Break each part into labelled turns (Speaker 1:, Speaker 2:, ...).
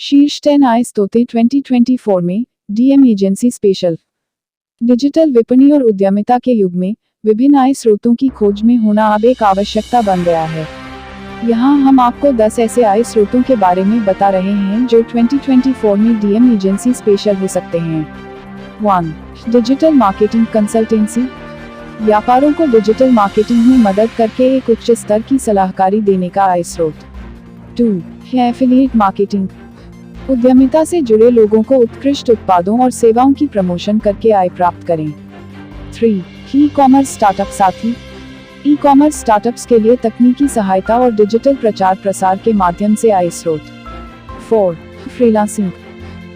Speaker 1: शीर्ष 10 आय स्रोते 2024 में DM agency special. Digital विपणन और उद्यमिता के युग में विभिन्न आय स्रोतों की खोज में होना अब एक आवश्यकता बन गया है। यहाँ हम आपको 10 ऐसे आय स्रोतों के बारे में बता रहे हैं जो 2024 में डीएम एजेंसी स्पेशल हो सकते हैं। 1. Digital marketing consultancy. व्यापारों को डिजिटल मार्केटिंग में मदद करके एक उच्च स्तर की सलाहकारी देने का आय स्रोत। 2. है एफिलिएट मार्केटिंग। उद्यमिता से जुड़े लोगों को उत्कृष्ट उत्पादों और सेवाओं की प्रमोशन करके आय प्राप्त करें। 3. ई कॉमर्स स्टार्टअप साथी। ई कॉमर्स स्टार्टअप्स के लिए तकनीकी सहायता और डिजिटल प्रचार प्रसार के माध्यम से आय स्रोत। 4. फ्रीलांसिंग।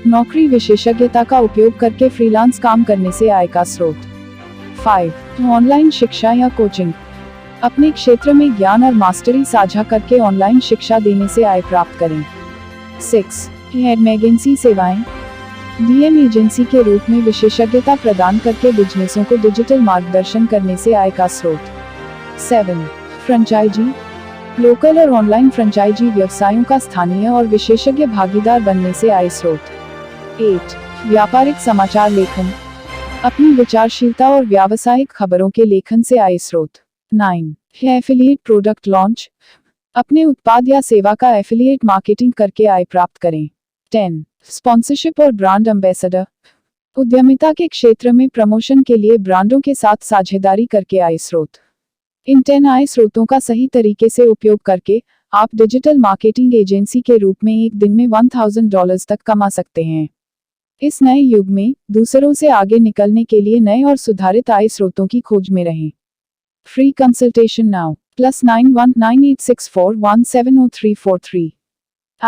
Speaker 1: नौकरी विशेषज्ञता का उपयोग करके फ्रीलांस काम करने से आय का स्रोत। 5. ऑनलाइन शिक्षा या कोचिंग। अपने क्षेत्र में ज्ञान और मास्टरी साझा करके ऑनलाइन शिक्षा देने से आय प्राप्त करें। 6. एडमेगेंसी सेवाएं। डीएम एजेंसी के रूप में विशेषज्ञता प्रदान करके बिजनेसों को डिजिटल मार्गदर्शन करने से आय का स्रोत। 7. फ्रेंचाइजी। लोकल और ऑनलाइन फ्रेंचाइजी व्यवसायों का स्थानीय और विशेषज्ञ भागीदार बनने से आय स्रोत। 8. व्यापारिक समाचार लेखन। अपनी विचारशीलता और व्यावसायिक खबरों के लेखन से आय स्रोत। 9. है एफिलिएट प्रोडक्ट लॉन्च। अपने उत्पाद या सेवा का एफिलिएट मार्केटिंग करके आय प्राप्त करें। 10. स्पॉन्सरशिप और ब्रांड एम्बेसडर। उद्यमिता के क्षेत्र में प्रमोशन के लिए ब्रांडों के साथ साझेदारी करके आय स्रोत। इन 10 आय स्रोतों का सही तरीके से उपयोग करके आप डिजिटल मार्केटिंग एजेंसी के रूप में एक दिन में $1000 तक कमा सकते हैं। इस नए युग में दूसरों से आगे निकलने के लिए नए और सुधारित आय स्रोतों की खोज में रहें। Free consultation now +919864170343। ***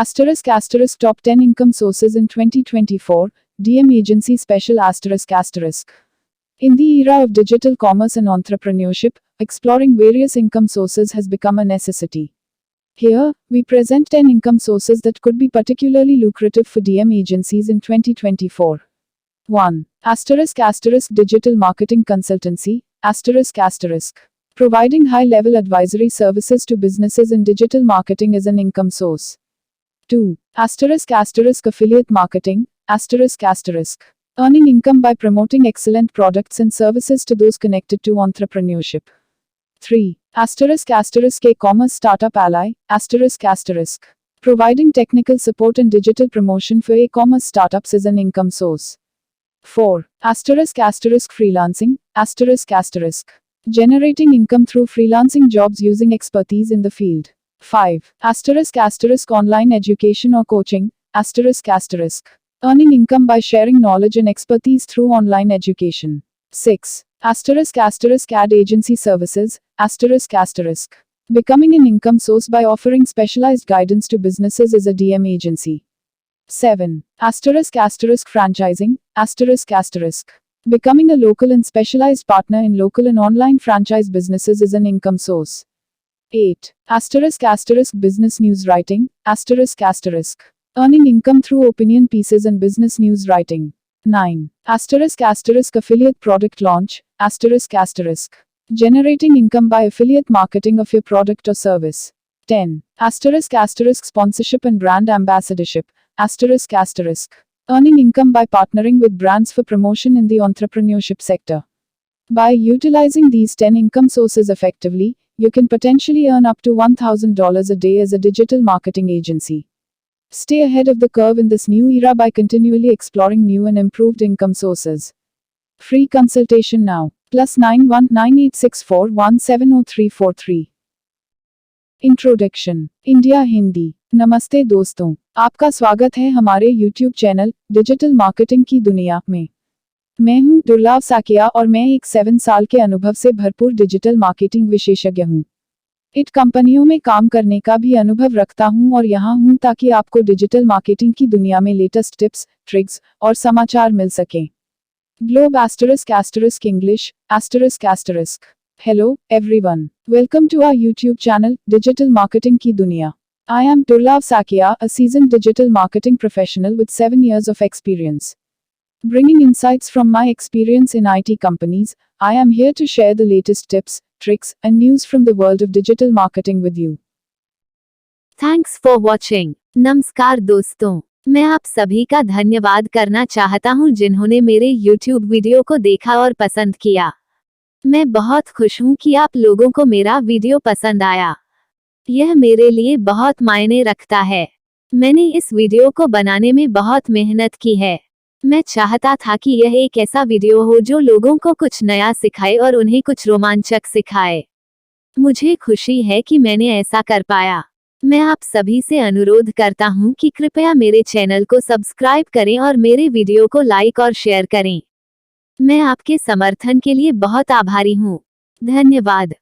Speaker 1: Top 10 income sources in 2024, DM Agency Special ***. In the era of digital commerce and entrepreneurship, exploring various income sources has become a necessity. Here, we present 10 income sources that could be particularly lucrative for DM agencies in 2024. 1. *** Digital Marketing Consultancy, ***. Providing high-level advisory services to businesses in digital marketing is an income source. 2. *** Affiliate Marketing, ***. Earning income by promoting excellent products and services to those connected to entrepreneurship. 3. *** K-Commerce Startup Ally, ***. Providing technical support and digital promotion for e-commerce startups is an income source. 4. *** Freelancing, ***. Generating income through freelancing jobs using expertise in the field. 5. *** Online education or coaching, ***. Earning income by sharing knowledge and expertise through online education. 6. *** Ad agency services, ***. Becoming an income source by offering specialized guidance to businesses is a DM agency. 7. *** Franchising, ***. Becoming a local and specialized partner in local and online franchise businesses is an income source. 8. *** Business news writing, ***. Earning income through opinion pieces and business news writing. 9. *** Affiliate product launch, ***. Generating income by affiliate marketing of your product or service. 10. *** Sponsorship and brand ambassadorship, ***. Earning income by partnering with brands for promotion in the entrepreneurship sector. By utilizing these 10 income sources effectively, you can potentially earn up to $1000 a day as a digital marketing agency. Stay ahead of the curve in this new era by continually exploring new and improved income sources. Free consultation now. +919864170343. Introduction. India Hindi. नमस्ते दोस्तों, आपका स्वागत है हमारे YouTube channel digital marketing की दुनिया में। मैं हूं दुर्लभ साकिया और मैं एक 7 साल के अनुभव से भरपूर डिजिटल मार्केटिंग विशेषज्ञ हूं। इट कंपनियों में काम करने का भी अनुभव रखता हूं और यहां हूं ताकि आपको डिजिटल मार्केटिंग की दुनिया में लेटेस्ट टिप्स, ट्रिक्स और समाचार मिल सकें। Globe ** English ***. Hello, everyone. Welcome to our YouTube channel, Digital Marketing Ki Duniya. I am Durlab Sakia, a seasoned digital marketing professional with 7 years of experience. Bringing insights from my experience in IT companies, I am here to share the latest tips, tricks, and news from the world of digital marketing with you.
Speaker 2: Thanks for watching. नमस्कार दोस्तों, मैं आप सभी का धन्यवाद करना चाहता हूं जिन्होंने मेरे YouTube वीडियो को देखा और पसंद किया। मैं बहुत खुश हूं कि आप लोगों को मेरा वीडियो पसंद आया। यह मेरे लिए बहुत मायने रखता है। मैंने इस वीडियो को बनाने में बहुत मेहनत की है। मैं चाहता था कि यह एक ऐसा वीडियो हो जो लोगों को कुछ नया सिखाए और उन्हें कुछ रोमांचक सिखाए। मुझे खुशी है कि मैंने ऐसा कर पाया। मैं आप सभी से अनुरोध करता हूं कि कृपया मेरे चैनल को सब्सक्राइब करें और मेरे वीडियो को लाइक और शेयर करें। मैं आपके समर्थन के लिए बहुत आभारी हूं। धन्यवाद।